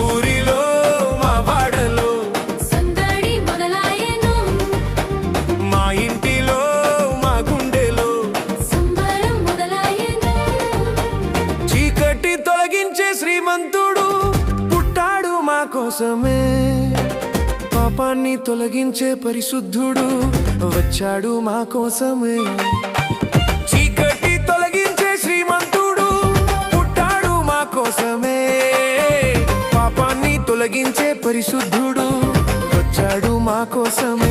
ఊరిలో మా వాడలో సందడి మొదలాయెను. మా ఇంటిలో మా గుండెలో సంబరం మొదలాయెను. చీకటి తొలగించే శ్రీమంతుడు పుట్టాడు మా కోసమే. పాపాన్ని తొలగించే పరిశుద్ధుడు వచ్చాడు మా కోసమే. చీకటి తొలగించే శ్రీమంతుడు పుట్టాడు మా కోసమే. పాపాన్ని తొలగించే పరిశుద్ధుడు వచ్చాడు మా కోసమే.